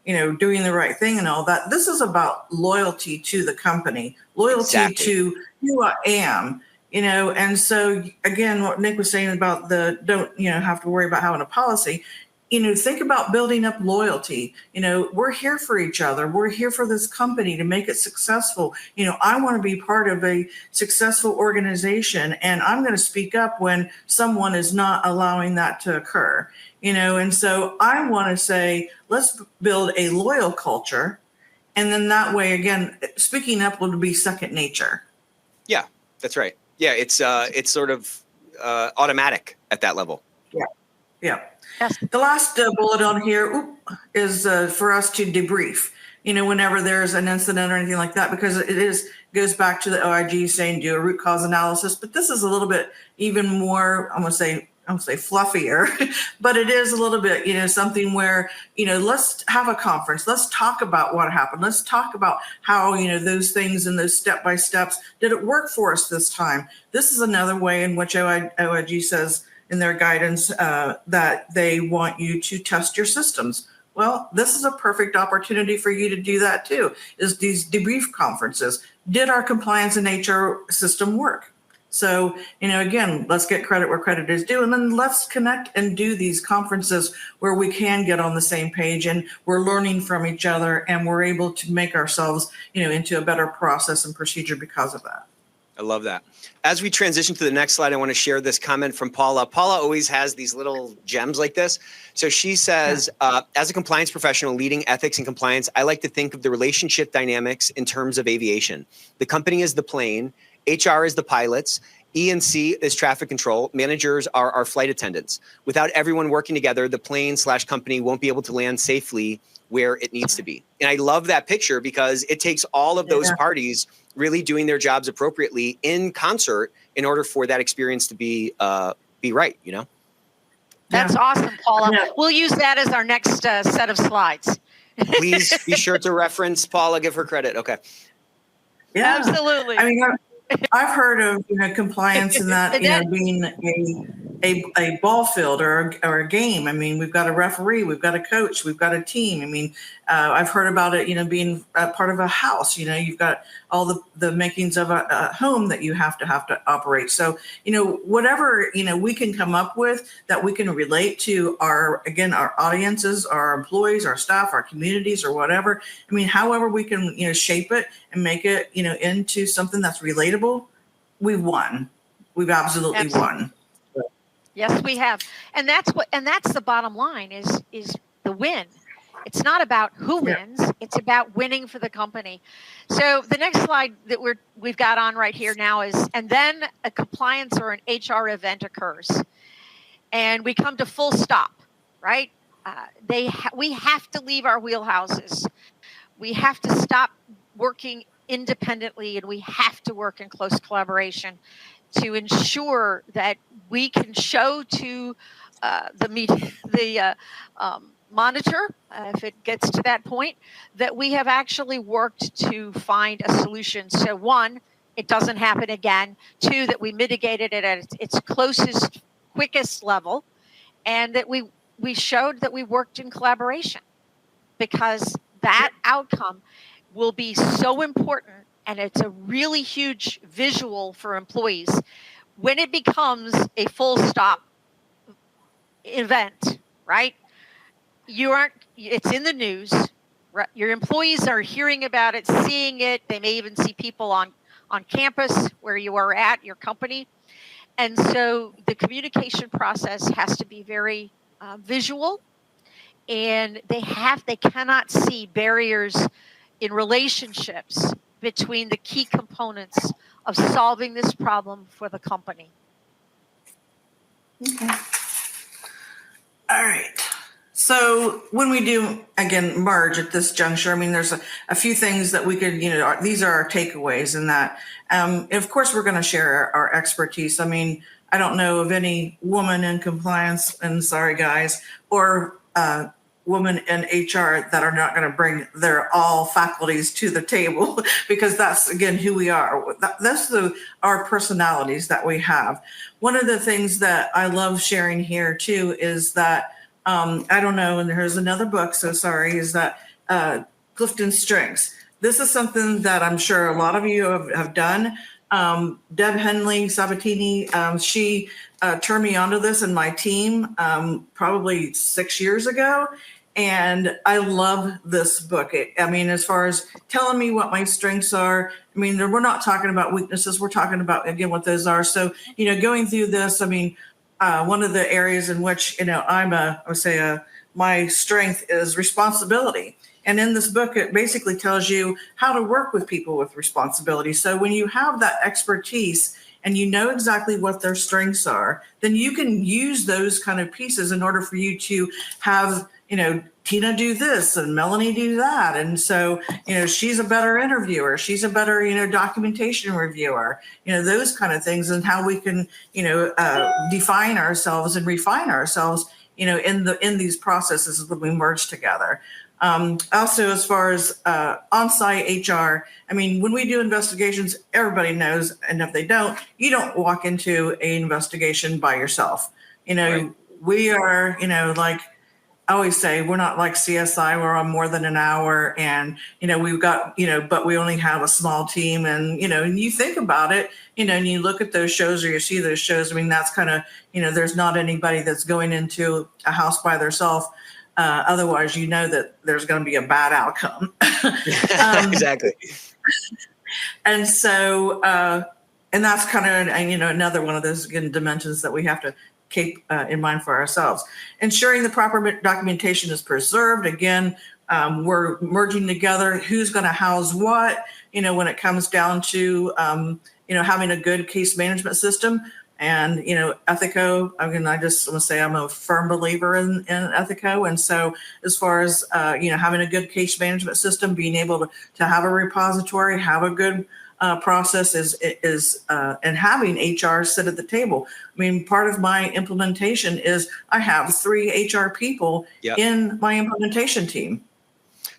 doing the right thing and all that. This is about loyalty to the company, loyalty to who I am, and so again, what Nick was saying about don't have to worry about having a policy, think about building up loyalty. We're here for each other. We're here for this company to make it successful. I want to be part of a successful organization, and I'm going to speak up when someone is not allowing that to occur. And so I want to say, let's build a loyal culture. And then that way, again, speaking up will be second nature. Yeah, that's right. Yeah, it's sort of automatic at that level. Yeah. Yeah. Yes. The last bullet on here is for us to debrief, whenever there's an incident or anything like that, because it goes back to the OIG saying do a root cause analysis. But this is a little bit even more, I'm going to say fluffier, but it is a little bit, something where, let's have a conference. Let's talk about what happened. Let's talk about how, those things and those step-by-steps, did it work for us this time? This is another way in which OIG says in their guidance that they want you to test your systems. Well, this is a perfect opportunity for you to do that too, is these debrief conferences. Did our compliance and HR system work? So, again, let's get credit where credit is due, and then let's connect and do these conferences where we can get on the same page and we're learning from each other and we're able to make ourselves, into a better process and procedure because of that. I love that. As we transition to the next slide, I want to share this comment from Paula. Paula always has these little gems like this. So she says, as a compliance professional leading ethics and compliance, I like to think of the relationship dynamics in terms of aviation. The company is the plane, HR is the pilots, E&C is traffic control, managers are our flight attendants. Without everyone working together, the plane/company won't be able to land safely where it needs to be. And I love that picture because it takes all of those parties really doing their jobs appropriately in concert in order for that experience to be right, That's awesome, Paula. Yeah. We'll use that as our next set of slides. Please be sure to reference Paula, give her credit. Okay. Yeah, absolutely. I mean, I've heard of compliance and that being a ball field or a game. I mean, we've got a referee, we've got a coach, we've got a team. I mean, I've heard about it, being a part of a house. You've got all the makings of a home that you have to operate. So, whatever we can come up with that we can relate to our audiences, our employees, our staff, our communities, or whatever. I mean, however we can shape it and make it into something that's relatable. We've won. We've absolutely won. Yes, we have. And that's the bottom line is the win. It's not about who wins, it's about winning for the company. So the next slide that we've got on right here now is, and then a compliance or an HR event occurs. And we come to full stop, right? We have to leave our wheelhouses. We have to stop working independently, and we have to work in close collaboration to ensure that we can show to the monitor, if it gets to that point, that we have actually worked to find a solution. So one, it doesn't happen again. Two, that we mitigated it at its closest, quickest level, and that we showed that we worked in collaboration, because that outcome will be so important, and it's a really huge visual for employees when it becomes a full stop event, right? It's in the news, right? Your employees are hearing about it, seeing it. They may even see people on campus where you are at your company. And so the communication process has to be very visual, and they cannot see barriers in relationships between the key components of solving this problem for the company. Okay. All right. So when we do, again, merge at this juncture, I mean, there's a few things that we could, these are our takeaways in that. Of course, we're going to share our expertise. I mean, I don't know of any woman in compliance, and sorry, guys, or woman in HR that are not going to bring their all faculties to the table, because that's, again, who we are. That's our personalities that we have. One of the things that I love sharing here, too, is that I don't know, and there's another book, so sorry, is that Clifton's Strengths. This is something that I'm sure a lot of you have done. Deb Henley Sabatini, she turned me onto this in my team probably 6 years ago. And I love this book. As far as telling me what my strengths are, we're not talking about weaknesses. We're talking about, again, what those are. So, going through this, one of the areas in which, my strength is responsibility. And in this book, it basically tells you how to work with people with responsibility. So when you have that expertise and you know exactly what their strengths are, then you can use those kind of pieces in order for you to have, Tina do this and Melanie do that. And so, she's a better interviewer. She's a better, documentation reviewer, those kind of things, and how we can, define ourselves and refine ourselves, in these processes when we merge together. Also, as far as on-site HR, when we do investigations, everybody knows, and if they don't, you don't walk into an investigation by yourself. Right. We are, like I always say, we're not like CSI, we're on more than an hour, and, we've got, but we only have a small team, and, and you think about it, and you look at those shows or you see those shows, that's kind of, there's not anybody that's going into a house by themselves. Otherwise, that there's going to be a bad outcome. Exactly. And so, and that's kind of, another one of those, again, dimensions that we have to keep in mind for ourselves. Ensuring the proper documentation is preserved. Again, we're merging together who's going to house what, when it comes down to, having a good case management system. And, Ethico, I just want to say I'm a firm believer in Ethico. And so as far as, having a good case management system, being able to have a repository, have a good process and having HR sit at the table. Part of my implementation is I have 3 HR people in my implementation team.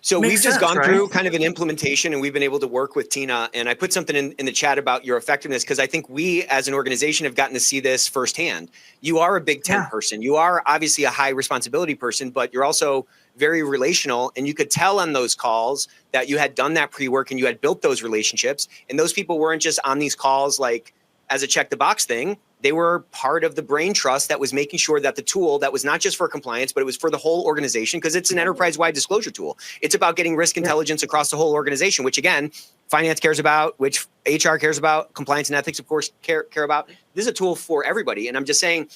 So we've just gone right? through kind of an implementation, and we've been able to work with Tina. And I put something in the chat about your effectiveness, because I think we as an organization have gotten to see this firsthand. You are a big tent person. You are obviously a high responsibility person, but you're also very relational. And you could tell on those calls that you had done that pre-work and you had built those relationships. And those people weren't just on these calls like as a check the box thing. They were part of the brain trust that was making sure that the tool that was not just for compliance, but it was for the whole organization, because it's an enterprise-wide disclosure tool. It's about getting risk intelligence across the whole organization, which, again, finance cares about, which HR cares about, compliance and ethics, of course, care about. This is a tool for everybody. And I'm just saying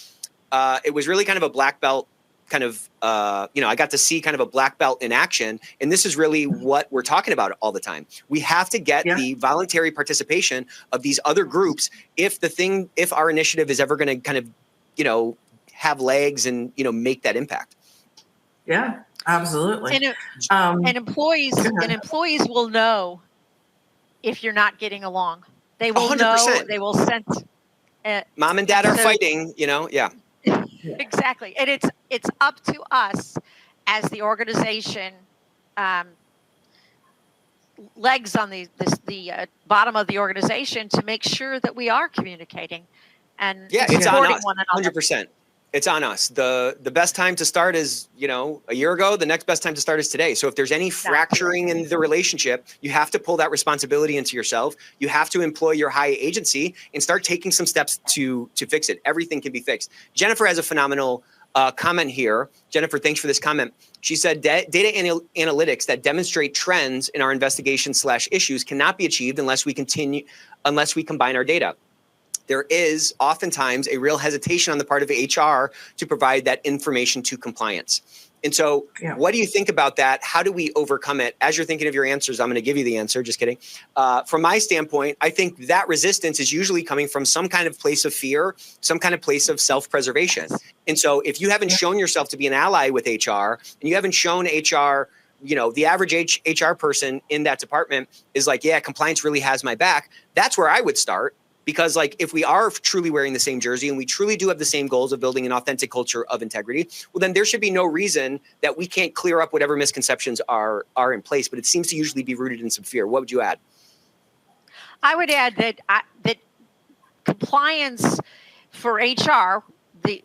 it was really kind of a black belt kind of, I got to see kind of a black belt in action. And this is really what we're talking about all the time. We have to get the voluntary participation of these other groups if our initiative is ever going to kind of, have legs and, make that impact. Yeah, absolutely. And employees will know if you're not getting along. They will 100%. know, they will sense. Mom and dad are fighting, yeah. Exactly. And it's up to us as the organization legs on the bottom of the organization to make sure that we are communicating and it's on supporting us, one another. 100%. It's on us. The best time to start is, a year ago. The next best time to start is today. So if there's any fracturing in the relationship, you have to pull that responsibility into yourself. You have to employ your high agency and start taking some steps to fix it. Everything can be fixed. Jennifer has a phenomenal comment here. Jennifer, thanks for this comment. She said data analytics that demonstrate trends in our investigation/issues cannot be achieved unless we combine our data. There is oftentimes a real hesitation on the part of HR to provide that information to compliance. And so what do you think about that? How do we overcome it? As you're thinking of your answers, I'm going to give you the answer. Just kidding. From my standpoint, I think that resistance is usually coming from some kind of place of fear, some kind of place of self-preservation. And so if you haven't shown yourself to be an ally with HR and you haven't shown HR, the average HR person in that department is like, yeah, compliance really has my back. That's where I would start. Because if we are truly wearing the same jersey and we truly do have the same goals of building an authentic culture of integrity, well, then there should be no reason that we can't clear up whatever misconceptions are in place. But it seems to usually be rooted in some fear. What would you add? I would add that compliance for HR,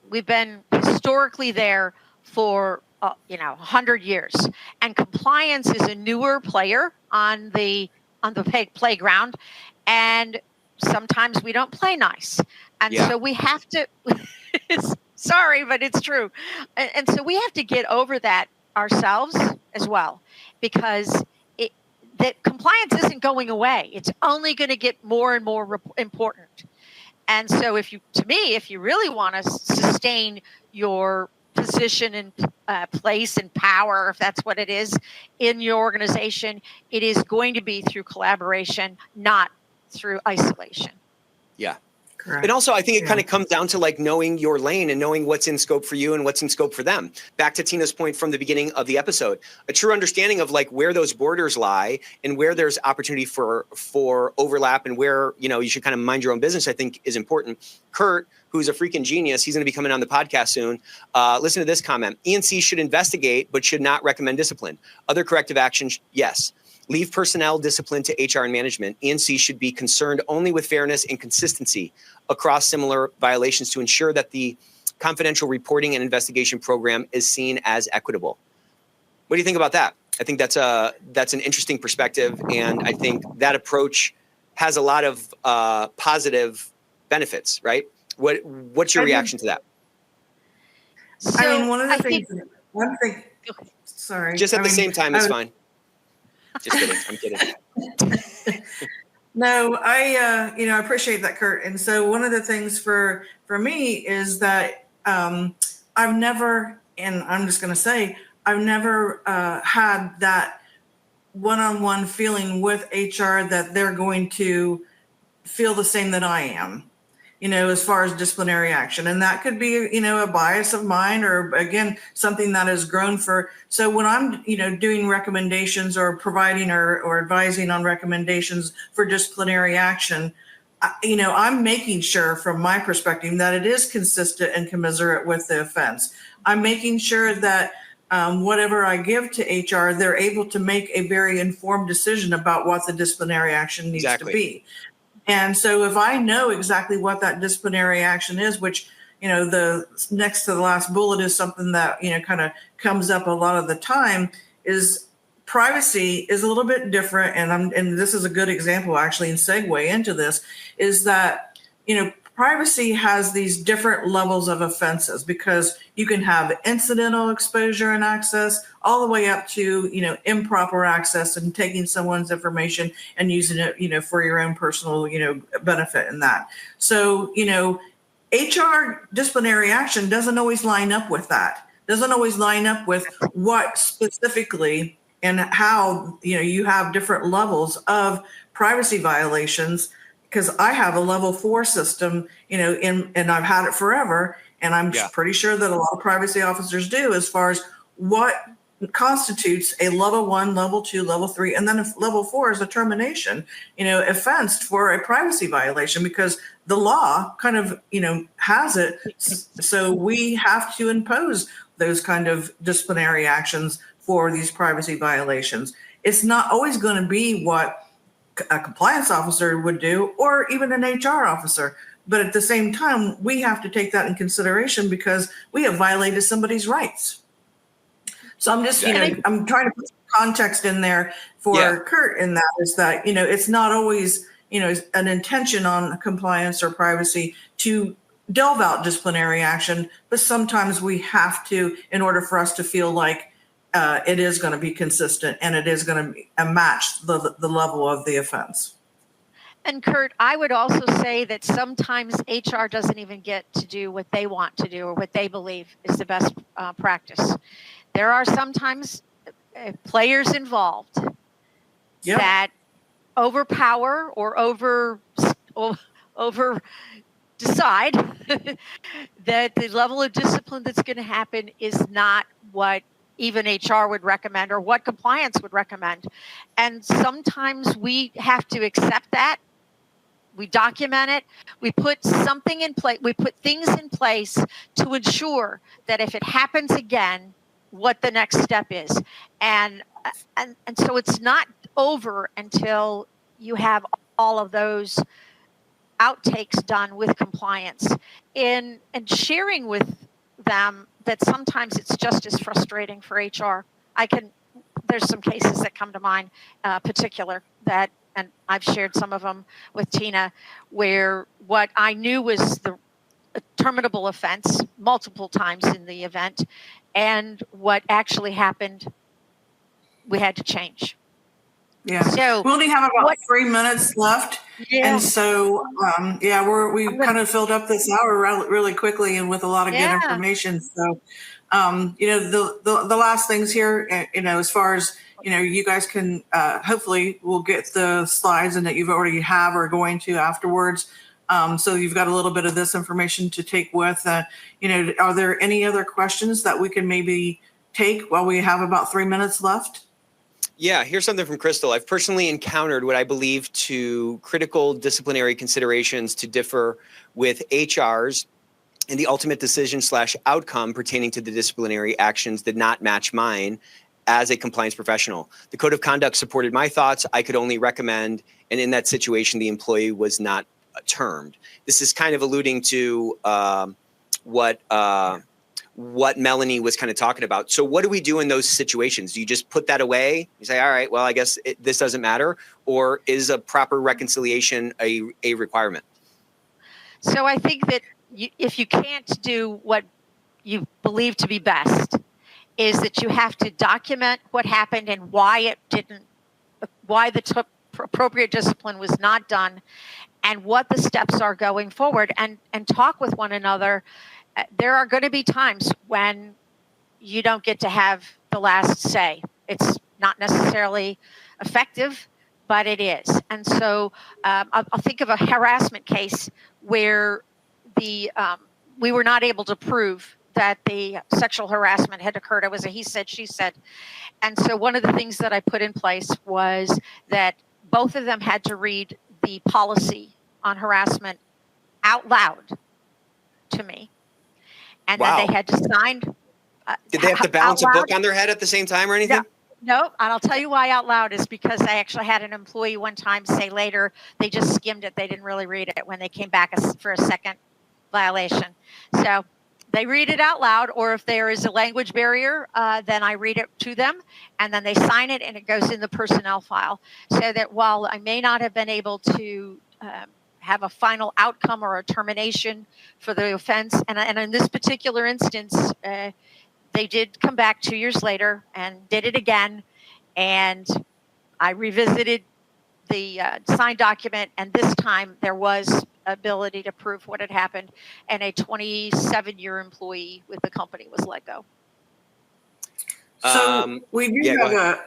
we've been historically there for 100 years, and compliance is a newer player on the playground, and sometimes we don't play nice. And so we have to, sorry, but it's true. And so we have to get over that ourselves as well, because that compliance isn't going away. It's only going to get more and more important. And so if you really want to sustain your position and place and power, if that's what it is in your organization, it is going to be through collaboration, not through isolation. Yeah. Correct. And also, I think it kind of comes down to knowing your lane and knowing what's in scope for you and what's in scope for them. Back to Tina's point from the beginning of the episode, a true understanding of where those borders lie and where there's opportunity for overlap and where, you should kind of mind your own business, I think is important. Kurt, who's a freaking genius, he's going to be coming on the podcast soon. Listen to this comment. E&C should investigate, but should not recommend discipline. Other corrective actions, yes. Leave personnel discipline to HR and management. E&C should be concerned only with fairness and consistency across similar violations to ensure that the confidential reporting and investigation program is seen as equitable. What do you think about that? I think that's an interesting perspective, and I think that approach has a lot of positive benefits, right? What's your reaction to that? So one thing. Sorry. Just at the same time, it's fine. Just kidding. I'm kidding. No, I appreciate that, Kurt. And so one of the things for me is that I've never, and I'm just going to say, I've never had that one-on-one feeling with HR that they're going to feel the same that I am, as far as disciplinary action. And that could be, a bias of mine, or again, something that has grown for. So when I'm, doing recommendations or providing or advising on recommendations for disciplinary action, I'm making sure from my perspective that it is consistent and commensurate with the offense. I'm making sure that whatever I give to HR, they're able to make a very informed decision about what the disciplinary action needs to be. And so if I know exactly what that disciplinary action is, which, the next to the last bullet is something that, kind of comes up a lot of the time, is privacy is a little bit different. And this is a good example actually, and segue into this, is that, privacy has these different levels of offenses, because you can have incidental exposure and access all the way up to, improper access and taking someone's information and using it, for your own personal, benefit in that. So, HR disciplinary action doesn't always line up with that, doesn't always line up with what specifically and how, you have different levels of privacy violations. Because I have a level 4 system, and I've had it forever. And I'm pretty sure that a lot of privacy officers do, as far as what constitutes a level 1, level 2, level 3, and then level 4 is a termination, offense for a privacy violation, because the law kind of, has it. So we have to impose those kind of disciplinary actions for these privacy violations. It's not always going to be what a compliance officer would do or even an HR officer. But at the same time, we have to take that in consideration because we have violated somebody's rights. So I'm just, I'm trying to put some context in there for Kurt in that is that, it's not always, an intention on compliance or privacy to delve out disciplinary action, but sometimes we have to in order for us to feel like it is going to be consistent and it is going to match the level of the offense. And Kurt, I would also say that sometimes HR doesn't even get to do what they want to do or what they believe is the best practice. There are sometimes players involved that overpower or over decide that the level of discipline that's going to happen is not what even HR would recommend or what compliance would recommend. And sometimes we have to accept that. We document it. We put something in place. We put things in place to ensure that if it happens again, what the next step is. And so it's not over until you have all of those outtakes done with compliance and sharing with them that sometimes it's just as frustrating for HR. There's some cases that come to mind, particular that, and I've shared some of them with Tina, where what I knew was a terminable offense multiple times in the event, and what actually happened, we had to change. Yeah. So we only have about 3 minutes left. Yeah. And so, we kind of filled up this hour really quickly and with a lot of good information. So, the last things here, as far as, you guys can, hopefully we'll get the slides and that you've already have or going to afterwards. So you've got a little bit of this information to take with, are there any other questions that we can maybe take while we have about 3 minutes left? Yeah, here's something from Crystal. I've personally encountered what I believe to critical disciplinary considerations to differ with HR's and the ultimate decision/outcome pertaining to the disciplinary actions did not match mine as a compliance professional. The code of conduct supported my thoughts. I could only recommend, and in that situation, the employee was not termed. This is kind of alluding to what Melanie was kind of talking about. So what do we do in those situations? Do you just put that away? You say, all right, well, I guess this doesn't matter? Or is a proper reconciliation a requirement? So I think that if you can't do what you believe to be best, is that you have to document what happened and why the appropriate discipline was not done and what the steps are going forward and talk with one another. There are going to be times when you don't get to have the last say. It's not necessarily effective, but it is. And so I'll think of a harassment case where we were not able to prove that the sexual harassment had occurred. It was a he said, she said. And so one of the things that I put in place was that both of them had to read the policy on harassment out loud to me. And then they had to sign. Did they have to balance a book on their head at the same time or anything? No, and I'll tell you why out loud is because I actually had an employee one time say later they just skimmed it. They didn't really read it when they came back for a second violation. So they read it out loud, or if there is a language barrier, then I read it to them, and then they sign it, and it goes in the personnel file. So that while I may not have been able to have a final outcome or a termination for the offense. And in this particular instance, they did come back 2 years later and did it again. And I revisited the signed document. And this time there was ability to prove what had happened. And a 27-year employee with the company was let go. So we do have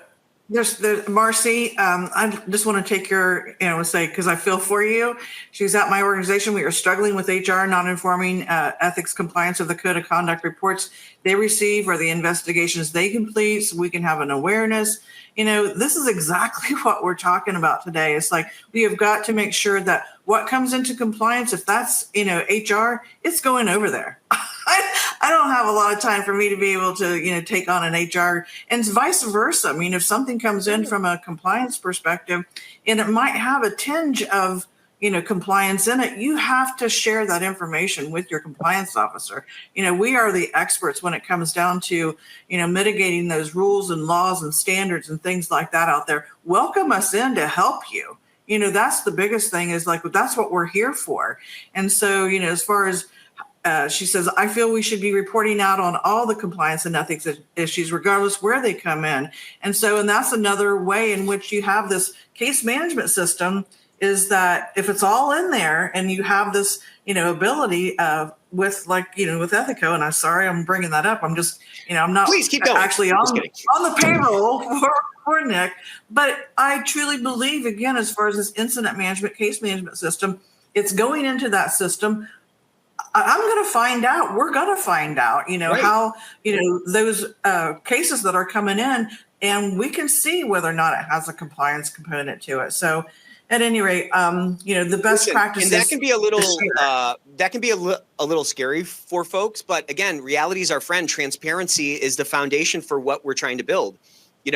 there's Marcy. I just want to take your, say, because I feel for you. She's at my organization. We are struggling with HR not informing ethics compliance of the code of conduct reports they receive or the investigations they complete so we can have an awareness. This is exactly what we're talking about today. It's like we have got to make sure that what comes into compliance, if that's, HR, it's going over there. I don't have a lot of time for me to be able to, take on an HR, and vice versa. I mean, if something comes in from a compliance perspective and it might have a tinge of, compliance in it, you have to share that information with your compliance officer. We are the experts when it comes down to, mitigating those rules and laws and standards and things like that out there. Welcome us in to help you. That's the biggest thing, is like, that's what we're here for. And so, as far as she says, I feel we should be reporting out on all the compliance and ethics issues, regardless where they come in. And that's another way in which you have this case management system, is that if it's all in there and you have this, ability with Ethico, and I'm sorry I'm bringing that up. I'm just, I'm not Please keep going. Actually on the payroll for Nick, but I truly believe, again, as far as this incident management, case management system, it's going into that system. I'm going to find out. We're going to find out, right. how, those cases that are coming in, and we can see whether or not it has a compliance component to it. So at any rate, the best practices. And that can be a little scary for folks. But again, reality is our friend. Transparency is the foundation for what we're trying to build. In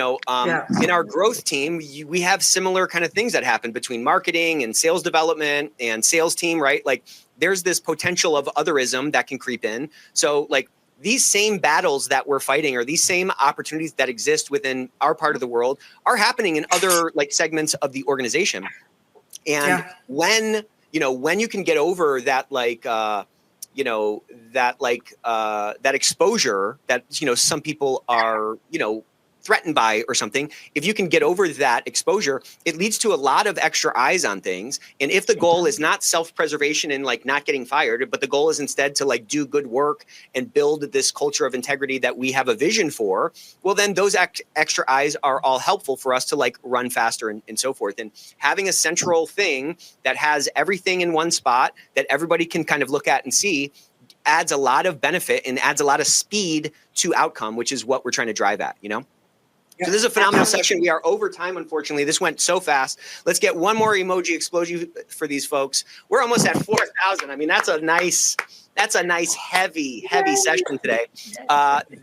our growth team, we have similar kind of things that happen between marketing and sales development and sales team, right? Like, there's this potential of otherism that can creep in. So like, these same battles that we're fighting, or these same opportunities that exist within our part of the world, are happening in other like segments of the organization. And when you can get over that, that exposure that, some people are, threatened by or something, if you can get over that exposure, it leads to a lot of extra eyes on things. And if the goal is not self-preservation and like not getting fired, but the goal is instead to like do good work and build this culture of integrity that we have a vision for, well, then those extra eyes are all helpful for us to like run faster and so forth. And having a central thing that has everything in one spot that everybody can kind of look at and see adds a lot of benefit and adds a lot of speed to outcome, which is what we're trying to drive at, So this is a phenomenal session. We are over time, unfortunately. This went so fast. Let's get one more emoji explosion for these folks. We're almost at 4,000. I mean, that's a nice heavy session today.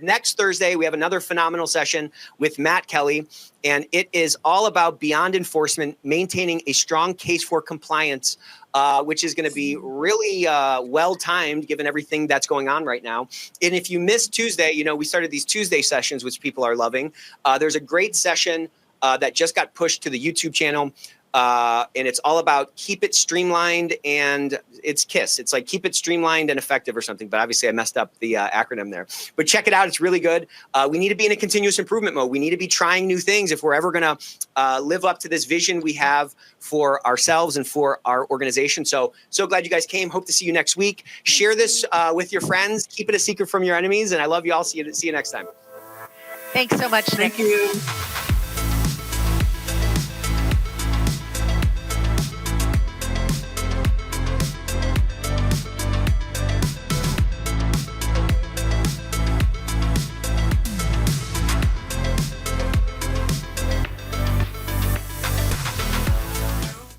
Next Thursday, we have another phenomenal session with Matt Kelly, and it is all about beyond enforcement, maintaining a strong case for compliance, which is going to be really well-timed given everything that's going on right now. And if you missed Tuesday, we started these Tuesday sessions, which people are loving. There's a great session that just got pushed to the YouTube channel. And it's all about keep it streamlined, and it's KISS. It's like keep it streamlined and effective or something. But obviously I messed up the acronym there. But check it out. It's really good. We need to be in a continuous improvement mode. We need to be trying new things if we're ever going to live up to this vision we have for ourselves and for our organization. So glad you guys came. Hope to see you next week. Share this with your friends. Keep it a secret from your enemies. And I love you all. See you next time. Thanks so much, Nick. Thank you.